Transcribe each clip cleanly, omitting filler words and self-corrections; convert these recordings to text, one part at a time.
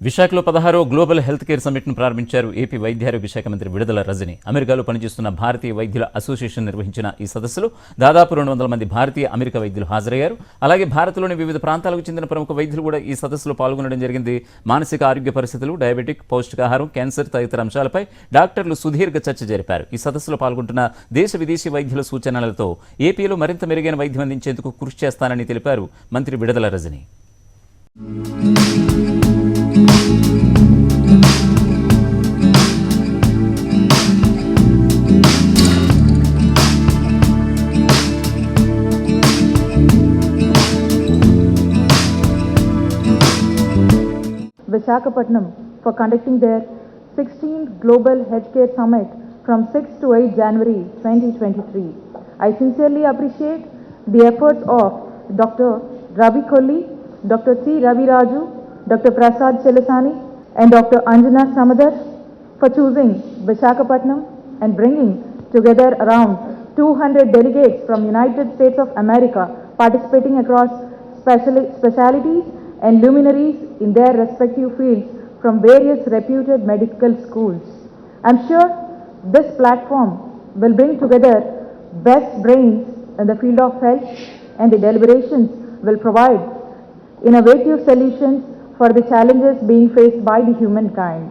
విశాఖలో 16వ global health care సమ్మిట్ను ప్రారంభించారు AP వైద్యారోగ్య శాఖ మంత్రి విడుదల రజని. అమెరికాలో పనిచేస్తున్న భారతీయ వైద్యుల అసోసియేషన్ నిర్వహించిన ఈ సదస్సులో దాదాపు 200 మంది భారతీయ అమెరికా వైద్యులు హాజరయ్యారు. అలాగే భారత్లోని వివిధ ప్రాంతాలకు చెందిన ప్రముఖ వైద్యులు కూడా ఈ సదస్సులో పాల్గొనడం జరిగింది. మానసిక ఆరోగ్య పరిస్థితులు, డయాబెటిక్, పౌష్టికాహారం, క్యాన్సర్ తదితర అంశాలపై డాక్టర్లు సుదీర్ఘ చర్చ జరిపారు. ఈ సదస్సులో పాల్గొంటున్న దేశ విదేశీ వైద్యుల సూచనలతో ఏపీలో మరింత మెరుగైన వైద్యం అందించేందుకు కృషి చేస్తానని తెలిపారు మంత్రి విడుదల Rajani. Visakhapatnam for conducting their 16th Global Healthcare Summit from 6 to 8 January 2023. I sincerely appreciate the efforts of Dr. Ravi Kolli, Dr. C. Ravi Raju, Dr. Prasad Chelasani and Dr. Anjana Samadar for choosing Visakhapatnam and bringing together around 200 delegates from United States of America participating across specialities and luminaries in their respective fields from various reputed medical schools. I'm sure this platform will bring together best brains in the field of health, and the deliberations will provide innovative solutions for the challenges being faced by the humankind.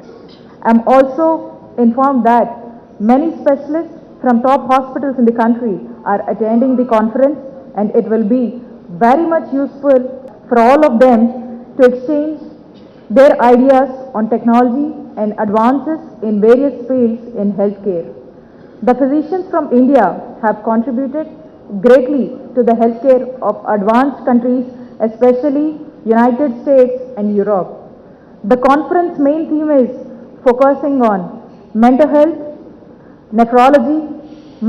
I'm also informed that many specialists from top hospitals in the country are attending the conference, and it will be very much useful for all of them to exchange their ideas on technology and advances in various fields in healthcare. The physicians from India have contributed greatly to the healthcare of advanced countries, especially United States and Europe. The conference main theme is focusing on mental health, nephrology,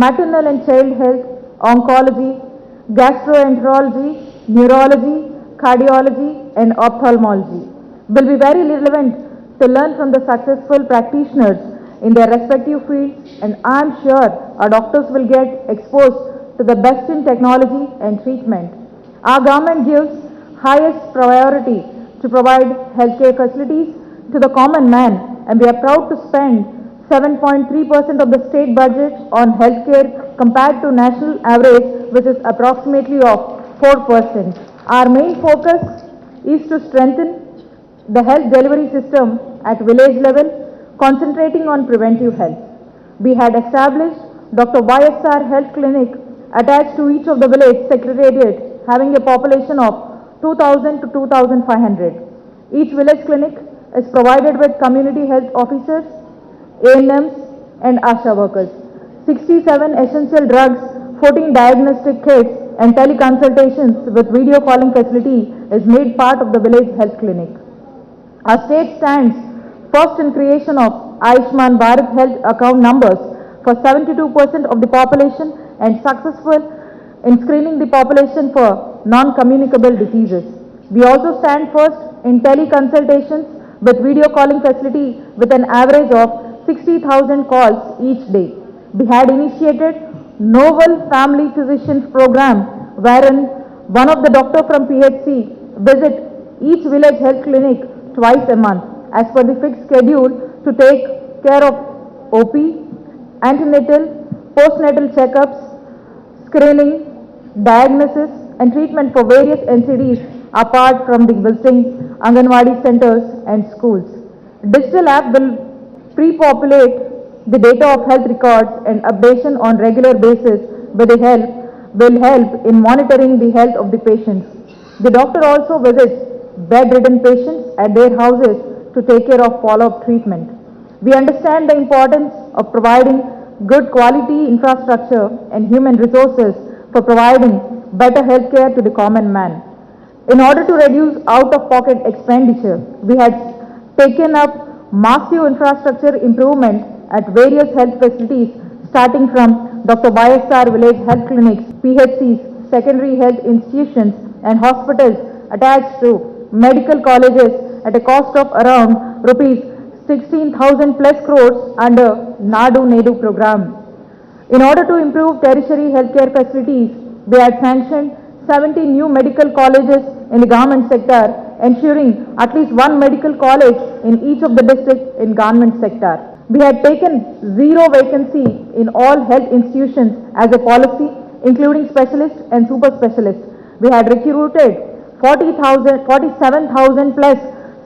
maternal and child health, oncology, gastroenterology, neurology, cardiology and ophthalmology. Will be very relevant to learn from the successful practitioners in their respective fields, and I am sure our doctors will get exposed to the best in technology and treatment. Our government gives highest priority to provide healthcare facilities to the common man, and we are proud to spend 7.3% of the state budget on healthcare compared to national average, which is approximately of 4%. Our main focus is to strengthen the health delivery system at village level, concentrating on preventive health. We had established Dr. YSR Health Clinic attached to each of the village secretariat, having a population of 2,000 to 2,500. Each village clinic is provided with community health officers, ANMs and ASHA workers. 67 essential drugs, 14 diagnostic kits and teleconsultations with video calling facility is made part of the village health clinic. Our state stands first in creation of Ayushman Bharat health account numbers for 72% of the population and successful in screening the population for non-communicable diseases. We also stand first in teleconsultations with video calling facility with an average of 60,000 calls each day. We had initiated novel family physicians program wherein one of the doctor from PHC visit each village health clinic twice a month as per the fixed schedule to take care of OP, antenatal, postnatal checkups, screening, diagnosis and treatment for various NCDs apart from the visiting Anganwadi centers and schools. Digital app will pre-populate the data of health records and updation on regular basis will help in monitoring the health of the patients. The doctor also visits bedridden patients at their houses to take care of follow-up treatment. We understand the importance of providing good quality infrastructure and human resources for providing better health care to the common man. In order to reduce out-of-pocket expenditure, we had taken up massive infrastructure improvement at various health facilities starting from Dr. YSR village health clinics, PHCs, secondary health institutions and hospitals attached to medical colleges at a cost of around rupees 16,000 plus crores under Nadu Nedu program. In order to improve tertiary healthcare facilities, they had sanctioned 70 new medical colleges in the government sector ensuring at least one medical college in each of the districts in government sector. We had taken zero vacancy in all health institutions as a policy, including specialists and super specialists. We had recruited 47,000 plus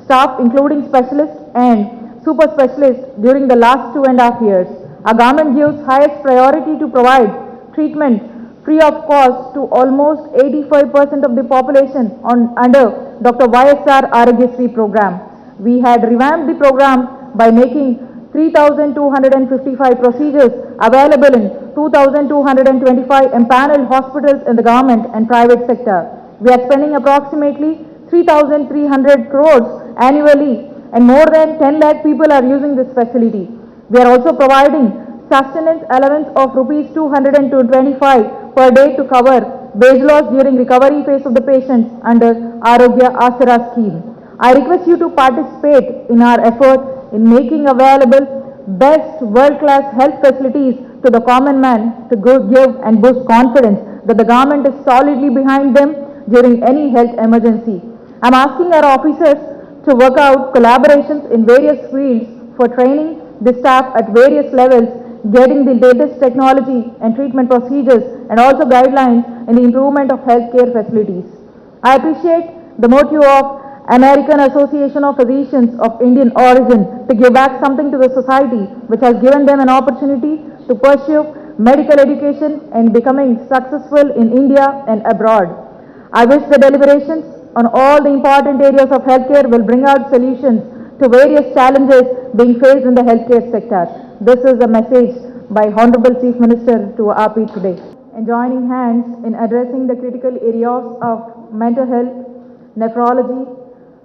staff, including specialists and super specialists during the last 2.5 years. Our government gives highest priority to provide treatment free of cost to almost 85% of the population under Dr. YSR Arogyasri program. We had revamped the program by making 3,255 procedures available in 2,225 empaneled hospitals in the government and private sector. We are spending approximately 3,300 crores annually, and more than 10 lakh people are using this facility. We are also providing sustenance allowance of rupees 225 per day to cover wage loss during recovery phase of the patients under Arogya Asara scheme. I request you to participate in our effort in making available best world-class health facilities to the common man to give and boost confidence that the government is solidly behind them during any health emergency. I am asking our officers to work out collaborations in various fields for training the staff at various levels, getting the latest technology and treatment procedures and also guidelines in the improvement of healthcare facilities. I appreciate the motive of American Association of Physicians of Indian origin to give back something to the society, which has given them an opportunity to pursue medical education and becoming successful in India and abroad. I wish the deliberations on all the important areas of healthcare will bring out solutions to various challenges being faced in the healthcare sector. This is a message by Honorable Chief Minister to AAPI today. And joining hands in addressing the critical areas of mental health, nephrology,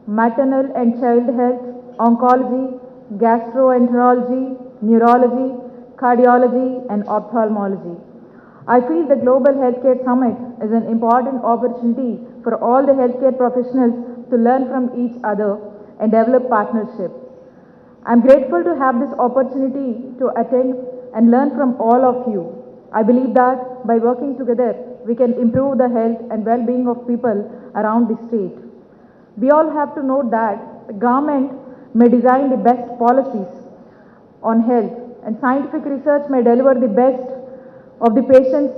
maternal and child health, oncology, gastroenterology, neurology, cardiology, and ophthalmology. I feel the Global Healthcare Summit is an important opportunity for all the healthcare professionals to learn from each other and develop partnerships. I am grateful to have this opportunity to attend and learn from all of you. I believe that by working together, we can improve the health and well-being of people around the state. We all have to note that the government may design the best policies on health and scientific research may deliver the best of the patient's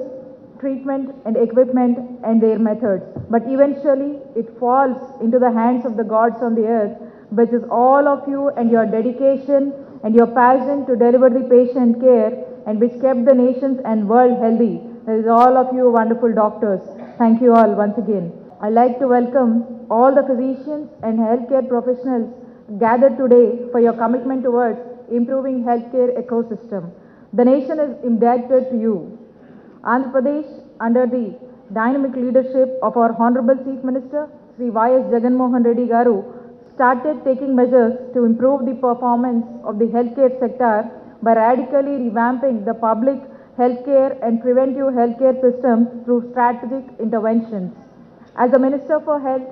treatment and equipment and their methods. But eventually it falls into the hands of the gods on the earth, which is all of you and your dedication and your passion to deliver the patient care and which kept the nations and world healthy. That is all of you wonderful doctors. Thank you all once again. I'd like to welcome all the physicians and healthcare professionals gathered today for your commitment towards improving healthcare ecosystem. The nation is indebted to you. Andhra Pradesh, under the dynamic leadership of our Honorable Chief Minister, Sri Y.S. Jaganmohan Reddy Garu, started taking measures to improve the performance of the healthcare sector by radically revamping the public healthcare and preventive healthcare system through strategic interventions. As the Minister for Health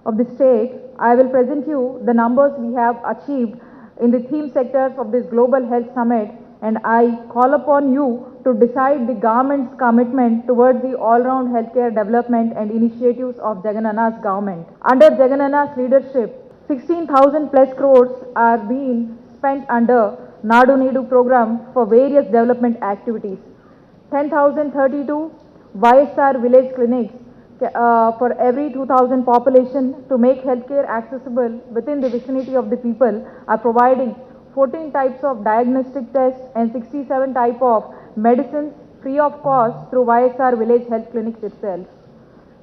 of the state, I will present you the numbers we have achieved in the theme sectors of this Global Health Summit, and I call upon you to decide the government's commitment towards the all-round healthcare development and initiatives of Jagannana's government. Under Jagannana's leadership, 16,000 plus crores are being spent under Nadu Needu program for various development activities. 10,032 YSR village clinics for every 2,000 population to make healthcare accessible within the vicinity of the people are providing 14 types of diagnostic tests and 67 type of medicines free of cost through YSR village health clinics itself.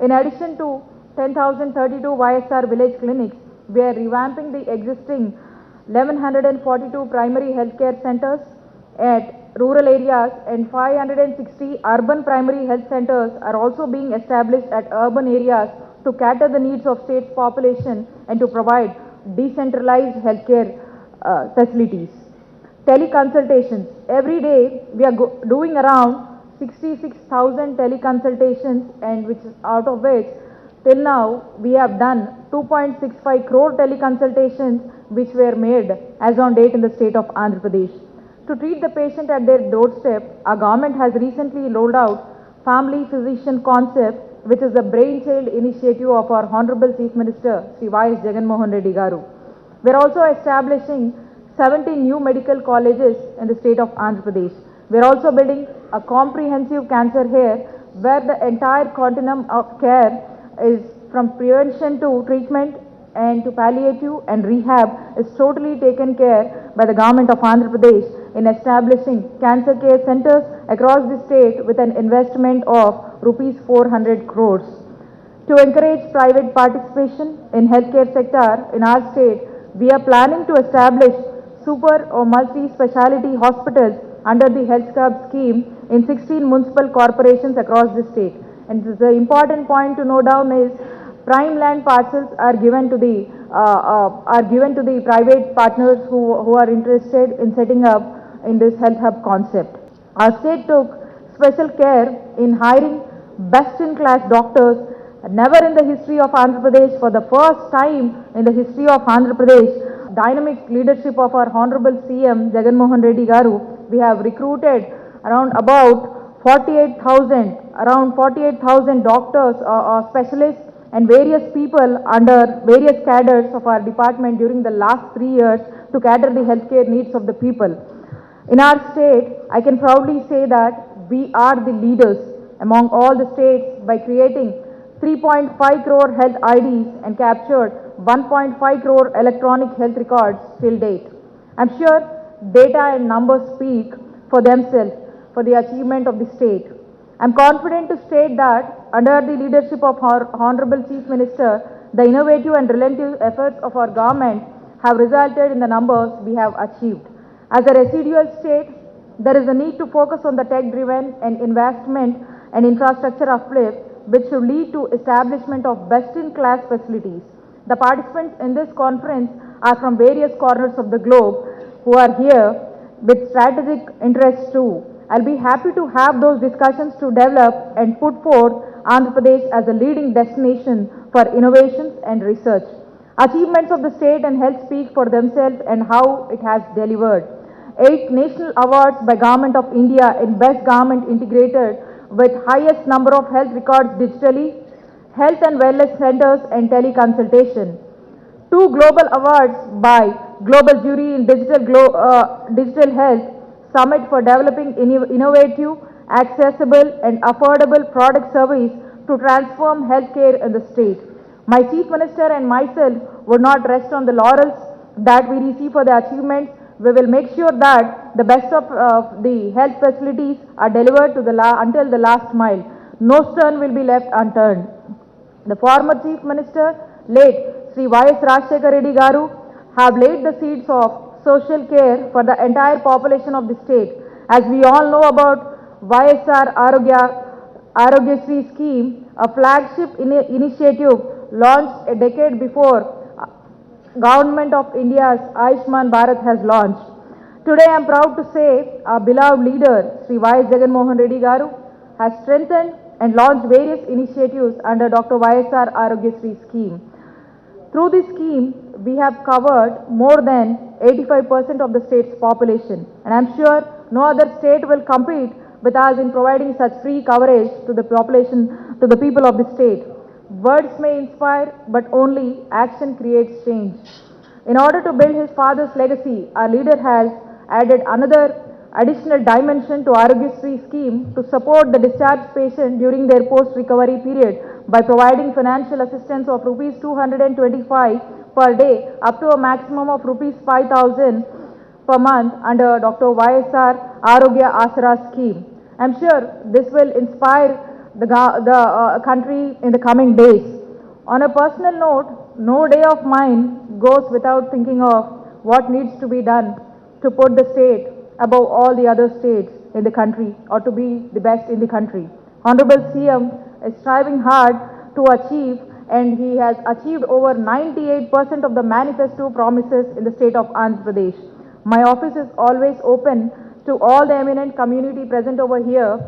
In addition to 10,032 YSR village clinics, we are revamping the existing 1,142 primary healthcare centers at rural areas and 560 urban primary health centers are also being established at urban areas to cater the needs of state's population and to provide decentralized healthcare facilities. Teleconsultations. Every day we are doing around 66,000 teleconsultations, and which out of which till now we have done 2.65 crore teleconsultations which were made as on date in the state of Andhra Pradesh. To treat the patient at their doorstep, our government has recently rolled out family physician concept which is the brainchild initiative of our Honorable Chief Minister, Sri Y.S. Jagannath Reddy Garu. We are also establishing 70 new medical colleges in the state of Andhra Pradesh. We are also building a comprehensive cancer care where the entire continuum of care is from prevention to treatment and to palliative and rehab is totally taken care by the government of Andhra Pradesh in establishing cancer care centers across the state with an investment of rupees 400 crores. To encourage private participation in healthcare sector in our state, we are planning to establish super or multi-speciality hospitals under the Health Scrub scheme in 16 municipal corporations across the state. And the important point to note down is prime land parcels are given to the private partners who are interested in setting up in this health hub concept. Our state took special care in hiring best-in-class doctors. Never in the history of Andhra Pradesh, for the first time in the history of Andhra Pradesh, dynamic leadership of our Honorable CM Jagannath Reddy Garu, we have recruited around 48,000 doctors or specialists and various people under various cadres of our department during the last 3 years to cater the healthcare needs of the people. In our state, I can proudly say that we are the leaders among all the states by creating 3.5 crore health IDs and captured 1.5 crore electronic health records till date. I'm sure data and numbers speak for themselves for the achievement of the state. I'm confident to state that under the leadership of our Honorable Chief Minister, the innovative and relentless efforts of our government have resulted in the numbers we have achieved. As a residual state, there is a need to focus on the tech-driven and investment and infrastructure uplift which should lead to establishment of best-in-class facilities. The participants in this conference are from various corners of the globe who are here with strategic interests too. I'll be happy to have those discussions to develop and put forth Andhra Pradesh as a leading destination for innovations and research. Achievements of the state and health speak for themselves and how it has delivered. 8 national awards by Government of India in Best Government Integrated with highest number of health records digitally, health and wellness centers and teleconsultation. 2 global awards by Global Jury in Digital Health Summit for developing innovative, accessible and affordable product service to transform healthcare in the state. My Chief Minister and myself would not rest on the laurels that we receive for the achievements. We will make sure that the best of the health facilities are delivered to until the last mile. No stone will be left unturned. The former Chief Minister, late Sri Y.S. Rajshekar Reddy Garu, have laid the seeds of social care for the entire population of the state. As we all know about YSR Arogya Sri scheme, a flagship initiative launched a decade before Government of India's Ayushman Bharat has launched. Today I am proud to say our beloved leader Sri Y.S. Jagannath Reddy Garu has strengthened and launched various initiatives under Dr. YSR Arogya Sri scheme. Through this scheme, we have covered more than 85% of the state's population, and I am sure no other state will compete with us in providing such free coverage to the population, to the people of the state. Words may inspire, but only action creates change. In order to build his father's legacy, our leader has added another additional dimension to Arogya scheme to support the discharged patient during their post-recovery period by providing financial assistance of rupees 225 per day up to a maximum of rupees 5,000 per month under Dr. YSR Arogya Asara scheme. I am sure this will inspire the country in the coming days. On a personal note, no day of mine goes without thinking of what needs to be done to put the state above all the other states in the country or to be the best in the country. Honorable CM is striving hard to achieve, and he has achieved over 98% of the manifesto promises in the state of Andhra Pradesh. My office is always open to all the eminent community present over here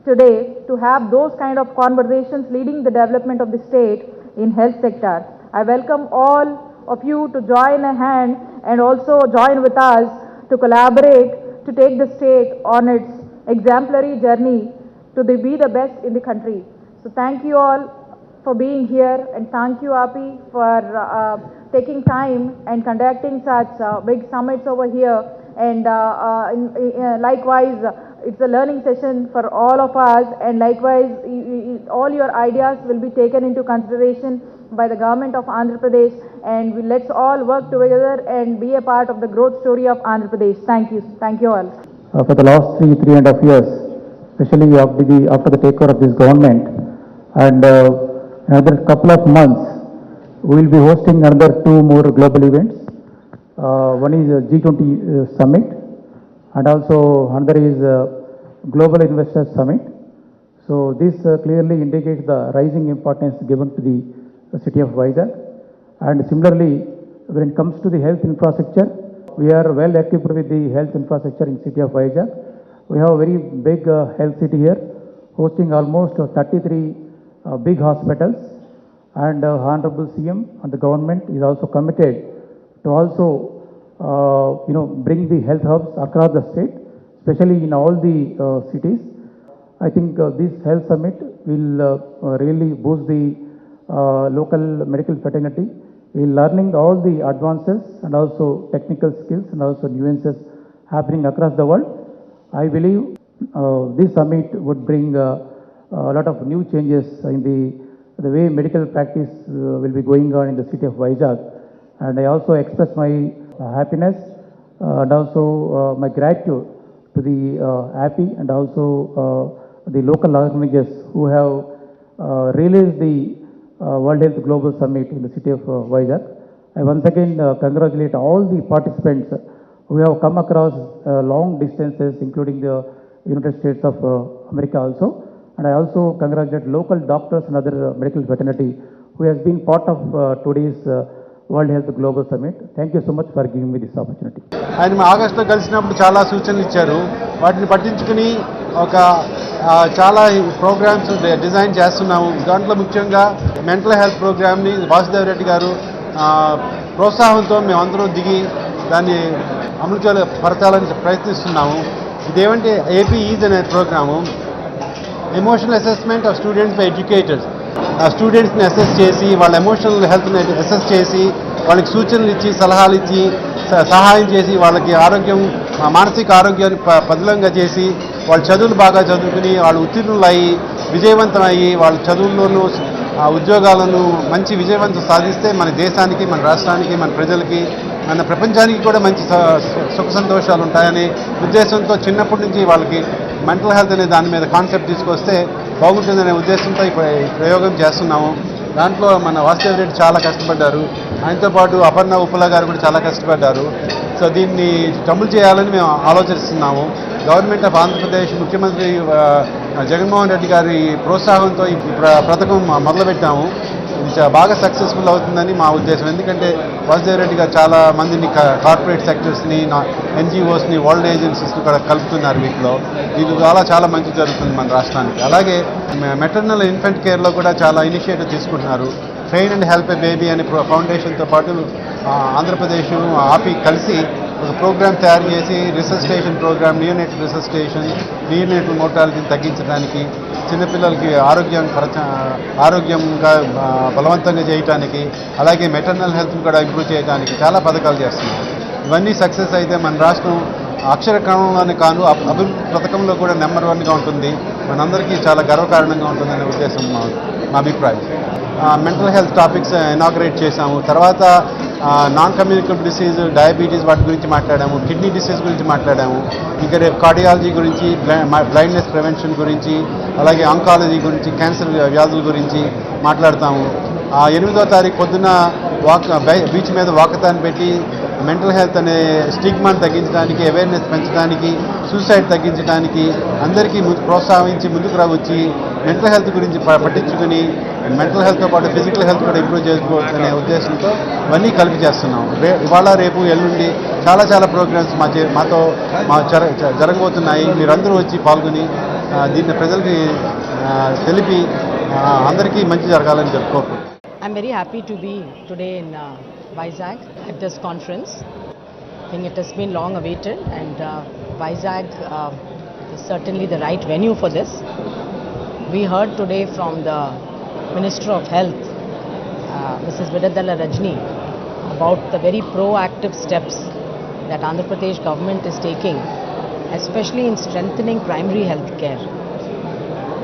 today to have those kind of conversations leading the development of the state in health sector. I welcome all of you to join a hand and also join with us to collaborate to take the state on its exemplary journey to be the best in the country. So thank you all for being here, and thank you AAPI for taking time and conducting such big summits over here. And likewise, it's a learning session for all of us, and likewise, all your ideas will be taken into consideration by the government of Andhra Pradesh, and let's all work together and be a part of the growth story of Andhra Pradesh. Thank you all. For the last three and a half years, especially after the takeover of this government, and another couple of months, we will be hosting another two more global events. One is G20 Summit, and also another is Global Investors Summit. So this clearly indicates the rising importance given to the city of Vizag. And similarly, when it comes to the health infrastructure, we are well equipped with the health infrastructure in city of Vizag. We have a very big health city here, hosting almost 33 big hospitals. And Honorable CM and the government is also committed to also bring the health hubs across the state, especially in all the cities. I think this health summit will really boost the local medical fraternity. We are learning all the advances and also technical skills and also nuances happening across the world. I believe this summit would bring a lot of new changes in the way medical practice will be going on in the city of Vizag. And I also express my happiness and also my gratitude to the AAPI and also the local organizers who have released the World Health Global Summit in the city of Vizag. I once again congratulate all the participants who have come across long distances, including the United States of America also. And I also congratulate local doctors and other medical fraternity who has been part of today's World Health Global Summit. Thank you so much for giving me this opportunity. ఆయన ఆగస్టులో కలిసినప్పుడు చాలా సూచనలు ఇచ్చారు. వాటిని పట్టించుకుని ఒక చాలా programmes design చేస్తున్నాము. దాంట్లో ముఖ్యంగా మెంటల్ హెల్త్ ప్రోగ్రామ్ని వాసుదేవ్ రెడ్డి గారు ప్రోత్సాహంతో మేమందరూ దిగి దాన్ని అమలు పరచాలని ప్రయత్నిస్తున్నాము. ఇదేమంటే ఏపీ ఈజ్ అనే programme emotional assessment of students by educators. స్టూడెంట్స్ని అసెస్ చేసి వాళ్ళ ఎమోషనల్ హెల్త్ని అసెస్ చేసి వాళ్ళకి సూచనలు ఇచ్చి సలహాలు ఇచ్చి సహాయం చేసి వాళ్ళకి ఆరోగ్యం మానసిక ఆరోగ్యాన్ని పదిలంగా చేసి వాళ్ళ చదువులు బాగా చదువుకుని వాళ్ళు ఉత్తీర్ణులయ్యి విజయవంతమయ్యి వాళ్ళ చదువుల్లోనూ ఉద్యోగాలను మంచి విజయవంతం సాధిస్తే మన దేశానికి మన రాష్ట్రానికి మన ప్రజలకి మన ప్రపంచానికి కూడా మంచి సుఖ సంతోషాలు ఉంటాయనే ఉద్దేశంతో చిన్నప్పటి నుంచి వాళ్ళకి మెంటల్ హెల్త్ అనే దాని మీద కాన్సెప్ట్ తీసుకొస్తే బాగుంటుందనే ఉద్దేశంతో ఈ ప్రయోగం చేస్తున్నాము. దాంట్లో మన వాసుదేవ్ రెడ్డి చాలా కష్టపడ్డారు. ఆయనతో పాటు అపర్ణ ఉప్పల గారు కూడా చాలా కష్టపడ్డారు. సో దీన్ని అమలు చేయాలని మేము ఆలోచిస్తున్నాము. గవర్నమెంట్ ఆఫ్ ఆంధ్రప్రదేశ్ ముఖ్యమంత్రి జగన్మోహన్ రెడ్డి గారి ప్రోత్సాహంతో ఈ పథకం మొదలుపెట్టాము. ఇది బాగా సక్సెస్ఫుల్ అవుతుందని మా ఉద్దేశం. ఎందుకంటే వాసుదేవ్ రెడ్డి గారు చాలా మందిని కార్పొరేట్ సెక్టర్స్ని ఎన్జిఓస్ని వరల్డ్ ఏజెన్సీస్ని కూడా కలుపుతున్నారు వీటిలో. ఇది చాలా మంచి జరుగుతుంది మన రాష్ట్రానికి. అలాగే మెటర్నల్ ఇన్ఫెంట్ కేర్లో కూడా చాలా ఇనిషియేటివ్ తీసుకుంటున్నారు. Train and help A baby అనే ఫౌండేషన్తో పాటు ఆంధ్రప్రదేశ్ ఆపి కలిసి ఒక ప్రోగ్రామ్ తయారు చేసి resuscitation program, neonatal resuscitation, neonatal మోర్టాలిటీని తగ్గించడానికి, చిన్నపిల్లలకి ఆరోగ్యంగా బలవంతంగా చేయడానికి, అలాగే మెటర్నల్ హెల్త్ని కూడా ఇంప్రూవ్ చేయడానికి చాలా పథకాలు చేస్తున్నాం. ఇవన్నీ సక్సెస్ అయితే మన రాష్ట్రం అక్షర క్రమంలోనే కాను అభివృద్ధి పథకంలో కూడా నెంబర్ 1గా ఉంటుంది. మనందరికీ చాలా గర్వకారణంగా ఉంటుందనే ఉద్దేశం మా అభిప్రాయం. మెంటల్ హెల్త్ టాపిక్స్ ఇనాగ్రేట్ చేశాము. తర్వాత నాన్ కమ్యూనికబుల్ డిసీజ్, డయాబెటీస్ వాటి గురించి మాట్లాడాము. కిడ్నీ డిసీజ్ గురించి మాట్లాడాము. ఇంకా రేపు కార్డియాలజీ గురించి, బ్లైండ్నెస్ ప్రివెన్షన్ గురించి, అలాగే ఆంకాలజీ గురించి, క్యాన్సర్ వ్యాధుల గురించి మాట్లాడతాము. 8వ తారీఖు పొద్దున బీచ్ మీద వాకథాన్ పెట్టి మెంటల్ హెల్త్ అనే స్టిగ్మాని తగ్గించడానికి, అవేర్నెస్ పెంచడానికి, సూసైడ్ తగ్గించడానికి అందరికీ ప్రోత్సహించి ముందుకు రావచ్చి మెంటల్ హెల్త్ గురించి పట్టించుకుని మెంటల్ హెల్త్తో పాటు ఫిజికల్ హెల్త్ కూడా ఇంప్రూవ్ చేసుకోవచ్చనే ఉద్దేశంతో ఇవన్నీ కలిపి చేస్తున్నాం. ఇవాళ రేపు ఎల్లుండి చాలా ప్రోగ్రామ్స్ మాతో జరగబోతున్నాయి. మీరందరూ వచ్చి పాల్గొని దీన్ని ప్రజలకి తెలిపి అందరికీ మంచి జరగాలని చెప్పుకోవచ్చు. I'm very happy to be today in Vizag at this conference. I think it has been long awaited, and Vizag is certainly the right venue for this. We heard today from the Minister of Health, Mrs. Vidadala Rajini, about the very proactive steps that Andhra Pradesh government is taking, especially in strengthening primary health care.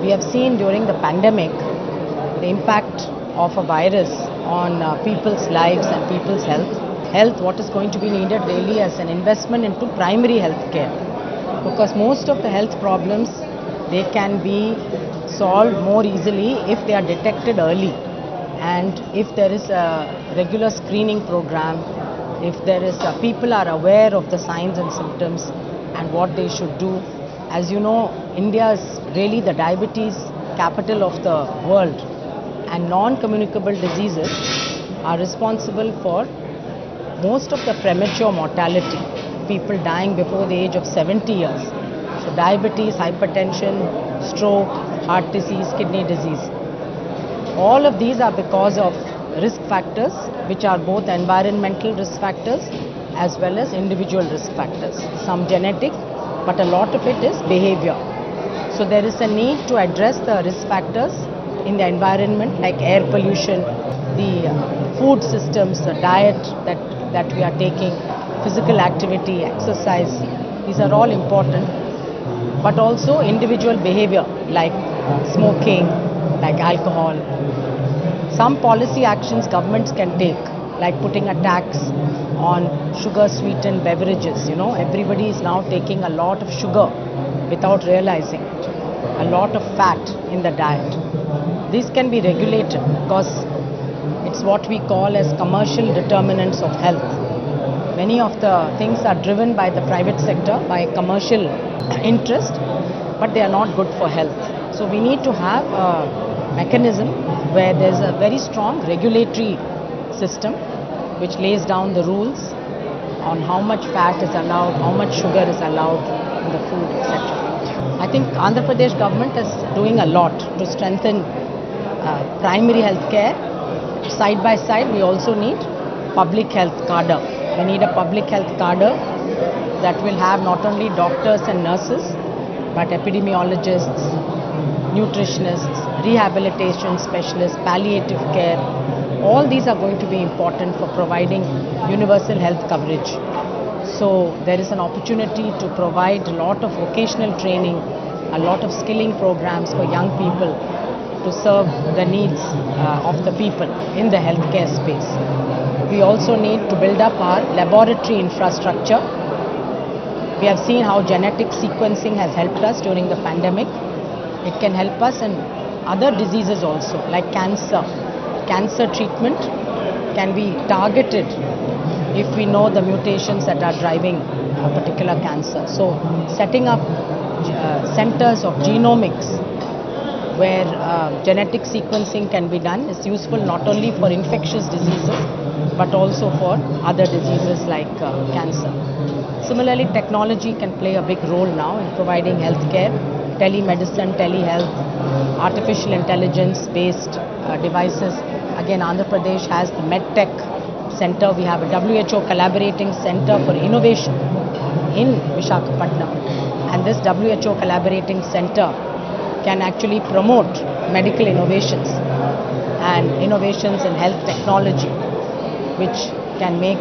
We have seen during the pandemic the impact of a virus on people's lives and people's health. What is going to be needed really as an investment into primary health care, because most of the health problems, they can be solved more easily if they are detected early, and if there is a regular screening program, if there is people are aware of the signs and symptoms and what they should do. As you know, India is really the diabetes capital of the world, and non-communicable diseases are responsible for most of the premature mortality, people dying before the age of 70 years. So diabetes, hypertension, stroke, heart disease, kidney disease. All of these are because of risk factors, which are both environmental risk factors as well as individual risk factors. Some genetic, but a lot of it is behavior. So there is a need to address the risk factors in the environment, like air pollution, the food systems, the diet that we are taking, physical activity, exercise. These are all important. But also individual behavior, like smoking, like alcohol. Some policy actions governments can take, like putting a tax on sugar sweetened beverages. You know, everybody is now taking a lot of sugar without realizing, a lot of fat in the diet. These can be regulated because it's what we call as commercial determinants of health. Many of the things are driven by the private sector, by commercial interest, but they are not good for health. So we need to have a mechanism where there's a very strong regulatory system which lays down the rules on how much fat is allowed, how much sugar is allowed in the food, etc. I think Andhra Pradesh government is doing a lot to strengthen primary health care. Side by side, we also need public health cadre. We need a public health cadre that will have not only doctors and nurses, but epidemiologists, nutritionists, rehabilitation specialists, palliative care. All these are going to be important for providing universal health coverage. So there is an opportunity to provide a lot of vocational training, a lot of skilling programs for young people to serve the needs of the people in the healthcare space. We also need to build up our laboratory infrastructure. We have seen how genetic sequencing has helped us during the pandemic. It can help us in other diseases also, like cancer. Cancer treatment can be targeted if we know the mutations that are driving a particular cancer. So setting up centers of genomics where genetic sequencing can be done is useful not only for infectious diseases but also for other diseases like cancer. Similarly, technology can play a big role now in providing healthcare, telemedicine, telehealth, artificial intelligence based devices. Again, Andhra Pradesh has the MedTech Center. We have a WHO collaborating center for innovation in Visakhapatnam, and this WHO collaborating center can actually promote medical innovations and innovations in health technology, which can make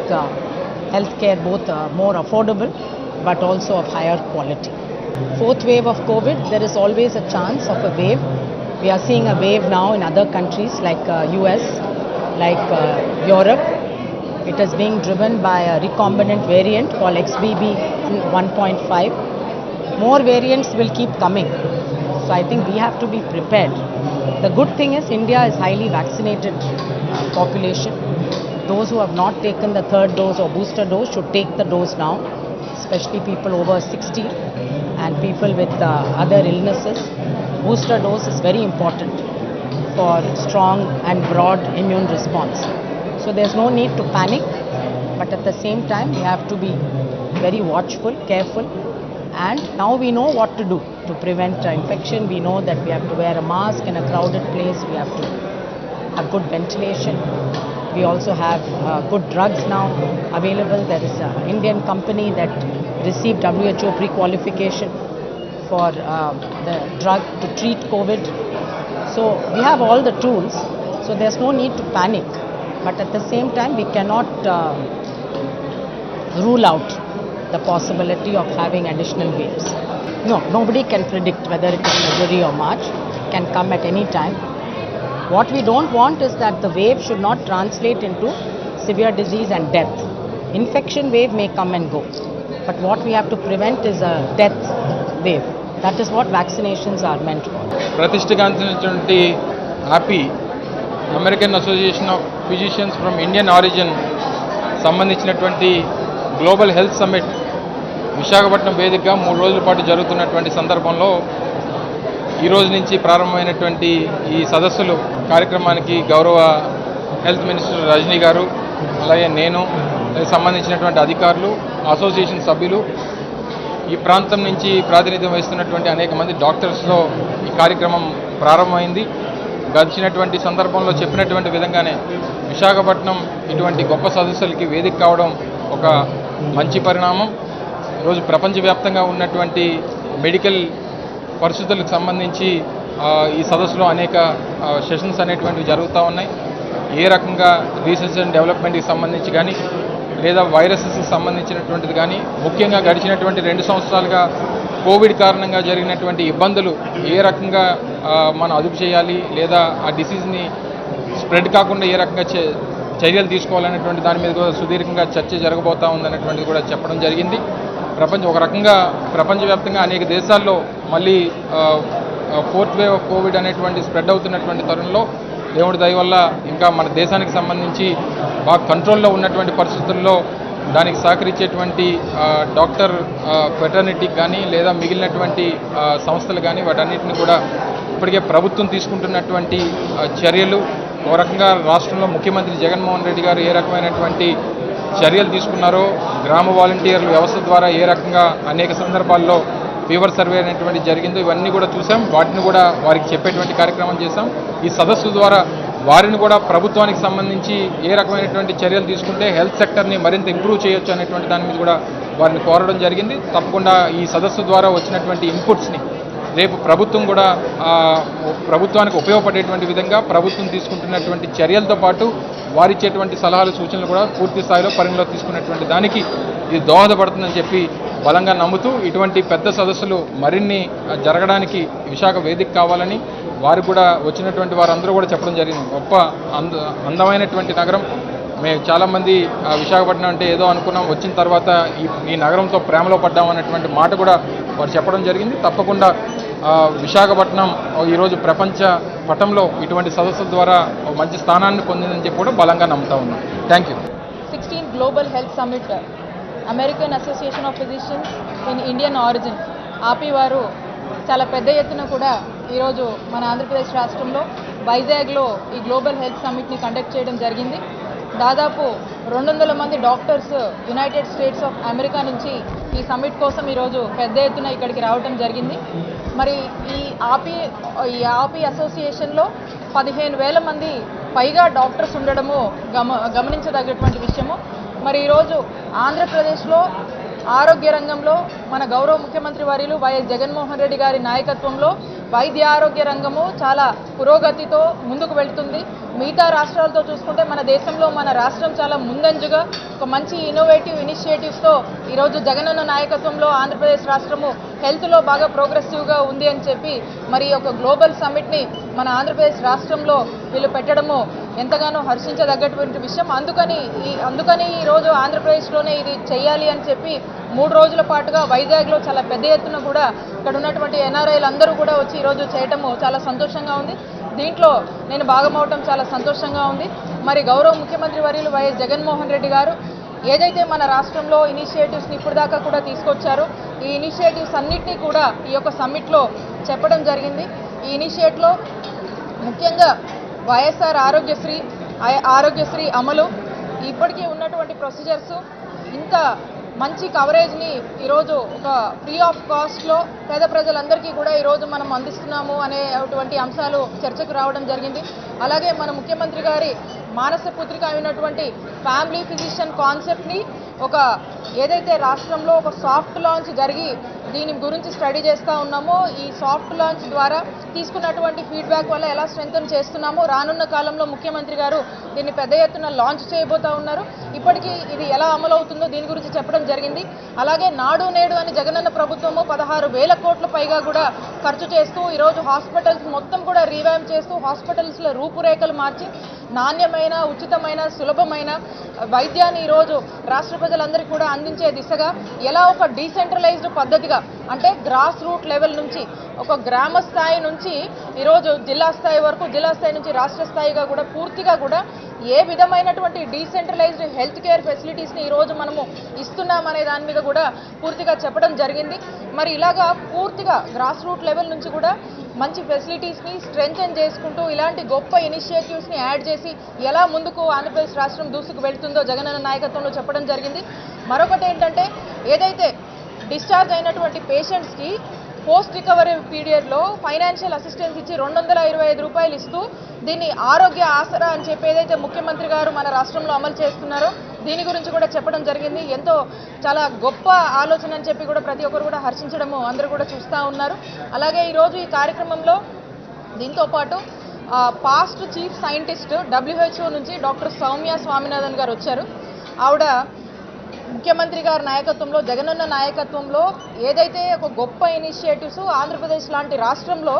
healthcare both more affordable but also of higher quality. Fourth wave of COVID, there is always a chance of a wave. We are seeing a wave now in other countries like US, like Europe. It is being driven by a recombinant variant called XBB 1.5. More variants will keep coming. So I think we have to be prepared. The good thing is India is highly vaccinated population. Those who have not taken the third dose or booster dose should take the dose now, especially people over 60 and people with other illnesses. Booster dose is very important for strong and broad immune response. So there's no need to panic, but at the same time we have to be very watchful, careful, and now we know what to do to prevent infection. We know that we have to wear a mask in a crowded place, we have to have good ventilation. We also have good drugs now available. There is an Indian company that received WHO pre-qualification for the drug to treat COVID. So we have all the tools, so there's no need to panic. But at the same time, we cannot rule out the possibility of having additional waves. No, nobody can predict whether it is February or March, can come at any time. What we don't want is that the wave should not translate into severe disease and death. Infection wave may come and go, but what we have to prevent is a death wave. That is what vaccinations are meant for. ప్రతిష్ఠించినటువంటి AAPI American association of physicians from Indian origin సంబంధించినటువంటి global health summit Visakhapatnam వేదికగా 3 రోజుల పాటు జరుగుతున్నటువంటి సందర్భంలో ఈ రోజు నుంచి ప్రారంభమైనటువంటి ఈ సదస్సులు కార్యక్రమానికి గౌరవ హెల్త్ మినిస్టర్ రజనీ గారు, అలాగే నేను, సంబంధించినటువంటి అధికారులు, అసోసియేషన్ సభ్యులు, ఈ ప్రాంతం నుంచి ప్రాతినిధ్యం వహిస్తున్నటువంటి అనేక మంది డాక్టర్స్లో ఈ కార్యక్రమం ప్రారంభమైంది. గడిచినటువంటి సందర్భంలో చెప్పినటువంటి విధంగానే విశాఖపట్నం ఇటువంటి గొప్ప సదస్సులకి వేదిక కావడం ఒక మంచి పరిణామం. ఈరోజు ప్రపంచవ్యాప్తంగా ఉన్నటువంటి మెడికల్ పరిస్థితులకు సంబంధించి ఈ సదస్సులో అనేక సెషన్స్ అనేటువంటివి జరుగుతూ ఉన్నాయి. ఏ రకంగా రీసెర్చ్ అండ్ డెవలప్మెంట్కి సంబంధించి కానీ, లేదా వైరసెస్కి సంబంధించినటువంటిది కానీ, ముఖ్యంగా గడిచినటువంటి 2 సంవత్సరాలుగా కోవిడ్ కారణంగా జరిగినటువంటి ఇబ్బందులు ఏ రకంగా మనం అదుపు చేయాలి, లేదా ఆ డిసీజ్ని స్ప్రెడ్ కాకుండా ఏ రకంగా చర్యలు తీసుకోవాలనేటువంటి దాని మీద కూడా సుదీర్ఘంగా చర్చ జరగబోతూ ఉందనేటువంటిది కూడా చెప్పడం జరిగింది. ఒక రకంగా ప్రపంచవ్యాప్తంగా అనేక దేశాల్లో మళ్ళీ 4th వేవ్ ఆఫ్ కోవిడ్ అనేటువంటి స్ప్రెడ్ అవుతున్నటువంటి తరుణంలో దేవుడి దయ వల్ల ఇంకా మన దేశానికి సంబంధించి బాగా కంట్రోల్లో ఉన్నటువంటి పరిస్థితుల్లో దానికి సహకరించేటువంటి డాక్టర్ ఫెటర్నిటీకి కానీ, లేదా మిగిలినటువంటి సంస్థలు కానీ, వాటన్నిటిని కూడా ఇప్పటికే ప్రభుత్వం తీసుకుంటున్నటువంటి చర్యలు, ఒక రకంగా రాష్ట్రంలో ముఖ్యమంత్రి జగన్మోహన్ రెడ్డి గారు ఏ రకమైనటువంటి చర్యలు తీసుకున్నారో, గ్రామ వాలంటీర్ల వ్యవస్థ ద్వారా ఏ రకంగా అనేక సందర్భాల్లో ఫీవర్ సర్వే అనేటువంటి జరిగిందో ఇవన్నీ కూడా చూసాం. వాటిని కూడా వారికి చెప్పేటువంటి కార్యక్రమం చేశాం. ఈ సదస్సు ద్వారా వారిని కూడా ప్రభుత్వానికి సంబంధించి ఏ రకమైనటువంటి చర్యలు తీసుకుంటే హెల్త్ సెక్టర్ని మరింత ఇంప్రూవ్ చేయొచ్చు అనేటువంటి దాని మీద కూడా వారిని కోరడం జరిగింది. తప్పకుండా ఈ సదస్సు ద్వారా వచ్చినటువంటి ఇన్పుట్స్ని రేపు ప్రభుత్వం కూడా ప్రభుత్వానికి ఉపయోగపడేటువంటి విధంగా ప్రభుత్వం తీసుకుంటున్నటువంటి చర్యలతో పాటు వారిచ్చేటువంటి సలహాలు, సూచనలు కూడా పూర్తి స్థాయిలో పరిగణలోకి తీసుకున్నటువంటి దానికి ఇది దోహదపడుతుందని చెప్పి బలంగా నమ్ముతూ ఇటువంటి పెద్ద సదస్సులు మరిన్ని జరగడానికి విశాఖ వేదిక కావాలని వారు కూడా వచ్చినటువంటి వారందరూ కూడా చెప్పడం జరిగింది. గొప్ప అందమైనటువంటి నగరం. మేము చాలామంది విశాఖపట్నం అంటే ఏదో అనుకున్నాం, వచ్చిన తర్వాత ఈ నగరంతో ప్రేమలో పడ్డామన్నటువంటి మాట కూడా వారు చెప్పడం జరిగింది. తప్పకుండా విశాఖపట్నం ఈరోజు ప్రపంచ పటంలో ఇటువంటి సదస్సుల ద్వారా మంచి స్థానాన్ని పొందిందని చెప్పి కూడా బలంగా నమ్ముతా ఉన్నాం. Thank you. 16th Global Health Summit, American Association of Physicians in Indian Origin, AAPI వారు చాలా పెద్ద ఎత్తున కూడా ఈరోజు మన ఆంధ్రప్రదేశ్ రాష్ట్రంలో వైజాగ్లో ఈ గ్లోబల్ హెల్త్ సమ్మిట్ని కండక్ట్ చేయడం జరిగింది. దాదాపు 200 మంది doctors United states of America నుంచి ఈ సమ్మిట్ కోసం ఈరోజు పెద్ద ఎత్తున ఇక్కడికి రావడం జరిగింది. మరి ఈ AAPI అసోసియేషన్లో 15,000 మంది పైగా డాక్టర్స్ ఉండడము గమనించదగ్గటువంటి విషయము. మరి ఈరోజు ఆంధ్రప్రదేశ్లో ఆరోగ్య రంగంలో మన గౌరవ ముఖ్యమంత్రి వర్యులు వైఎస్ జగన్మోహన్ రెడ్డి గారి నాయకత్వంలో వైద్య ఆరోగ్య రంగము చాలా పురోగతితో ముందుకు వెళ్తుంది. మిగతా రాష్ట్రాలతో చూసుకుంటే మన దేశంలో మన రాష్ట్రం చాలా ముందంజుగా ఒక మంచి ఇన్నోవేటివ్ ఇనిషియేటివ్స్తో ఈరోజు జగనన్న నాయకత్వంలో ఆంధ్రప్రదేశ్ రాష్ట్రము హెల్త్లో బాగా ప్రోగ్రెసివ్గా ఉంది అని చెప్పి మరి ఒక గ్లోబల్ సమ్మిట్ని మన ఆంధ్రప్రదేశ్ రాష్ట్రంలో వీళ్ళు పెట్టడము ఎంతగానో హర్షించదగ్గటువంటి విషయం. అందుకని ఈరోజు ఆంధ్రప్రదేశ్లోనే ఇది చేయాలి అని చెప్పి 3 రోజుల పాటుగా వైజాగ్లో చాలా పెద్ద ఎత్తున కూడా ఇక్కడ ఉన్నటువంటి ఎన్ఆర్ఐలు అందరూ కూడా వచ్చి ఈరోజు చేయటము చాలా సంతోషంగా ఉంది. దీంట్లో నేను భాగమవటం చాలా సంతోషంగా ఉంది. మరి గౌరవ ముఖ్యమంత్రి వర్యులు వైఎస్ జగన్మోహన్ రెడ్డి గారు ఏదైతే మన రాష్ట్రంలో ఇనిషియేటివ్స్ని ఇప్పుడు దాకా కూడా తీసుకొచ్చారో ఈ ఇనిషియేటివ్స్ అన్నింటినీ కూడా ఈ యొక్క సమ్మిట్లో చెప్పడం జరిగింది. ఈ ఇనిషియేట్లో ముఖ్యంగా వైఎస్ఆర్ ఆరోగ్యశ్రీ అమలు, ఇప్పటికీ ఉన్నటువంటి ప్రొసీజర్స్, ఇంత మంచి కవరేజ్ని ఈరోజు ఒక ఫ్రీ ఆఫ్ కాస్ట్లో పేద ప్రజలందరికీ కూడా ఈరోజు మనం అందిస్తున్నాము అనేటువంటి అంశాలు చర్చకు రావడం జరిగింది. అలాగే మన ముఖ్యమంత్రి గారి మానస పుత్రిక అయినటువంటి ఫ్యామిలీ ఫిజిషియన్ కాన్సెప్ట్ని ఒక ఏదైతే రాష్ట్రంలో ఒక సాఫ్ట్ లాంచ్ జరిగి దీని గురించి స్టడీ చేస్తూ ఉన్నామో, ఈ సాఫ్ట్ లాంచ్ ద్వారా తీసుకున్నటువంటి ఫీడ్బ్యాక్ వల్ల ఎలా స్ట్రెంగ్తన్ చేస్తున్నామో రానున్న కాలంలో ముఖ్యమంత్రి గారు దీన్ని పెద్ద ఎత్తున లాంచ్ చేయబోతూ ఉన్నారు. ఇప్పటికీ ఇది ఎలా అమలు అవుతుందో దీని గురించి చెప్పడం జరిగింది. అలాగే నాడు నేడు అని జగనన్న ప్రభుత్వము 16,000 కోట్ల పైగా కూడా ఖర్చు చేస్తూ ఈరోజు హాస్పిటల్స్ మొత్తం కూడా రీవ్యాంప్ చేస్తూ హాస్పిటల్స్లో రూపురేఖలు మార్చి నాణ్యమైన, ఉచితమైన, సులభమైన వైద్యాన్ని ఈరోజు రాష్ట్ర ప్రజలందరికీ కూడా అందించే దిశగా ఎలా ఒక డీసెంట్రలైజ్డ్ పద్ధతిగా, అంటే గ్రాస్ రూట్ లెవెల్ నుంచి ఒక గ్రామ స్థాయి నుంచి ఈరోజు జిల్లా స్థాయి వరకు, జిల్లా స్థాయి నుంచి రాష్ట్ర స్థాయిగా కూడా పూర్తిగా కూడా ఏ విధమైనటువంటి డీసెంట్రలైజ్డ్ హెల్త్ కేర్ ఫెసిలిటీస్ని ఈరోజు మనము ఇస్తున్నామనే దాని మీద కూడా పూర్తిగా చెప్పడం జరిగింది. మరి ఇలాగా పూర్తిగా గ్రాస్ రూట్ లెవెల్ నుంచి కూడా మంచి ఫెసిలిటీస్ని స్ట్రెంథెన్ చేసుకుంటూ ఇలాంటి గొప్ప ఇనిషియేటివ్స్ని యాడ్ చేసి ఎలా ముందుకు ఆంధ్రప్రదేశ్ రాష్ట్రం దూసుకు వెళ్తుందో జగనన్న నాయకత్వంలో చెప్పడం జరిగింది. మరొకటి ఏంటంటే, ఏదైతే డిశ్చార్జ్ అయినటువంటి పేషెంట్స్కి పోస్ట్ రికవరీ పీరియడ్లో ఫైనాన్షియల్ అసిస్టెన్స్ ఇచ్చి 225 రూపాయలు ఇస్తూ దీన్ని ఆరోగ్య ఆసరా అని చెప్పి ఏదైతే ముఖ్యమంత్రి గారు మన రాష్ట్రంలో అమలు చేస్తున్నారో దీని గురించి కూడా చెప్పడం జరిగింది. ఎంతో చాలా గొప్ప ఆలోచన అని చెప్పి కూడా ప్రతి ఒక్కరు కూడా హర్షించడము అందరూ కూడా చూస్తూ ఉన్నారు. అలాగే ఈరోజు ఈ కార్యక్రమంలో దీంతో పాటు పాస్ట్ చీఫ్ సైంటిస్ట్ WHO నుంచి డాక్టర్ సౌమ్య స్వామినాథన్ గారు వచ్చారు. ఆవిడ ముఖ్యమంత్రి గారి నాయకత్వంలో, జగనన్న నాయకత్వంలో ఏదైతే ఒక గొప్ప ఇనిషియేటివ్స్ ఆంధ్రప్రదేశ్ లాంటి రాష్ట్రంలో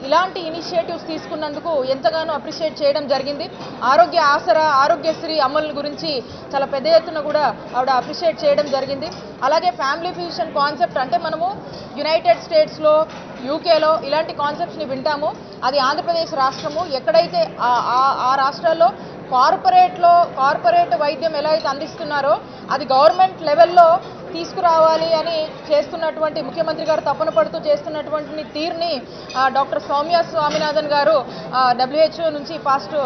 ఇలాంటి ఇనిషియేటివ్స్ తీసుకున్నందుకు ఎంతగానో అప్రిషియేట్ చేయడం జరిగింది. ఆరోగ్య ఆసరా, ఆరోగ్యశ్రీ అమలు గురించి చాలా పెద్ద ఎత్తున కూడా ఆవిడ అప్రిషియేట్ చేయడం జరిగింది. అలాగే ఫ్యామిలీ ఫిజిషియన్ కాన్సెప్ట్, అంటే మనము యునైటెడ్ స్టేట్స్లో, యూకేలో ఇలాంటి కాన్సెప్ట్స్ని వింటాము. అది ఆంధ్రప్రదేశ్ రాష్ట్రము ఎక్కడైతే ఆ రాష్ట్రాల్లో కార్పొరేట్ వైద్యం ఎలా అయితే అందిస్తున్నారో అది గవర్నమెంట్ లెవెల్లో తీసుకురావాలి అని చేస్తున్నటువంటి ముఖ్యమంత్రి గారు తపన పడుతూ చేస్తున్నటువంటి తీరుని డాక్టర్ సౌమ్య స్వామినాథన్ గారు WHO నుంచి పాస్ట్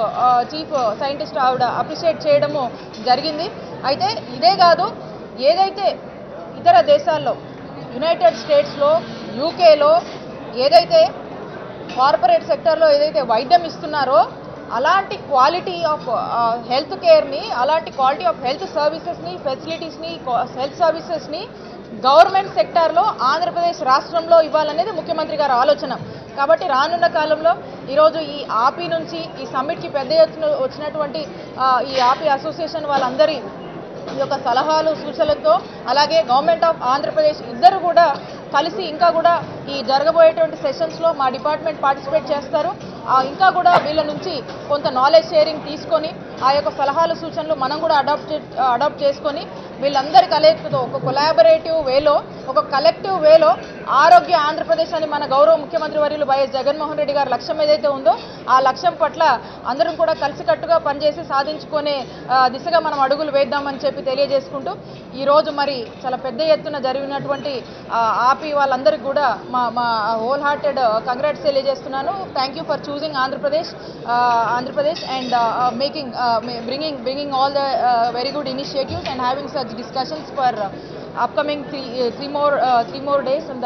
చీఫ్ సైంటిస్ట్ ఆవిడ అప్రిషియేట్ చేయడము జరిగింది. అయితే ఇదే కాదు, ఏదైతే ఇతర దేశాల్లో యునైటెడ్ స్టేట్స్లో, యూకేలో ఏదైతే కార్పొరేట్ సెక్టర్లో ఏదైతే వైద్యం ఇస్తున్నారో అలాంటి క్వాలిటీ ఆఫ్ హెల్త్ కేర్ని, అలాంటి క్వాలిటీ ఆఫ్ హెల్త్ సర్వీసెస్ని, ఫెసిలిటీస్ని, హెల్త్ సర్వీసెస్ని గవర్నమెంట్ సెక్టార్లో ఆంధ్రప్రదేశ్ రాష్ట్రంలో ఇవ్వాలనేది ముఖ్యమంత్రి గారి ఆలోచన. కాబట్టి రానున్న కాలంలో ఈరోజు ఈ AAPI నుంచి ఈ సమ్మిట్కి పెద్ద ఎత్తున వచ్చినటువంటి ఈ AAPI అసోసియేషన్ వాళ్ళందరి ఈ యొక్క సలహాలు, సూచనలతో అలాగే గవర్నమెంట్ ఆఫ్ ఆంధ్రప్రదేశ్ ఇద్దరు కూడా కలిసి ఇంకా కూడా ఈ జరగబోయేటువంటి సెషన్స్లో మా డిపార్ట్మెంట్ పార్టిసిపేట్ చేస్తారు. ఇంకా కూడా వీళ్ళ నుంచి కొంత నాలెడ్జ్ షేరింగ్ తీసుకొని ఆ యొక్క సలహాలు, సూచనలు మనం కూడా అడాప్ట్ చేసుకొని వీళ్ళందరి కలయికతో ఒక కొలాబరేటివ్ వేలో, ఒక కలెక్టివ్ వేలో ఆరోగ్య ఆంధ్రప్రదేశ్ అని మన గౌరవ ముఖ్యమంత్రి వర్యులు వైఎస్ జగన్మోహన్ రెడ్డి గారి లక్ష్యం ఏదైతే ఉందో ఆ లక్ష్యం పట్ల అందరం కూడా కలిసికట్టుగా పనిచేసి సాధించుకునే దిశగా మనం అడుగులు వేద్దామని చెప్పి తెలియజేసుకుంటూ ఈరోజు మరి చాలా పెద్ద ఎత్తున జరిగినటువంటి AAPI వాళ్ళందరికీ కూడా మా హోల్ హార్టెడ్ కంగ్రాట్స్ తెలియజేస్తున్నాను. Thank you for choosing Andhra Pradesh and bringing all the very good initiatives and having such discussions for upcoming three more days and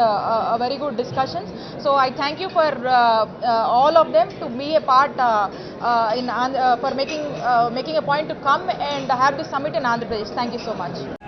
very good discussions. So I thank you for all of them to be a part for making a point to come and have this summit in Andhra Pradesh. Thank you so much.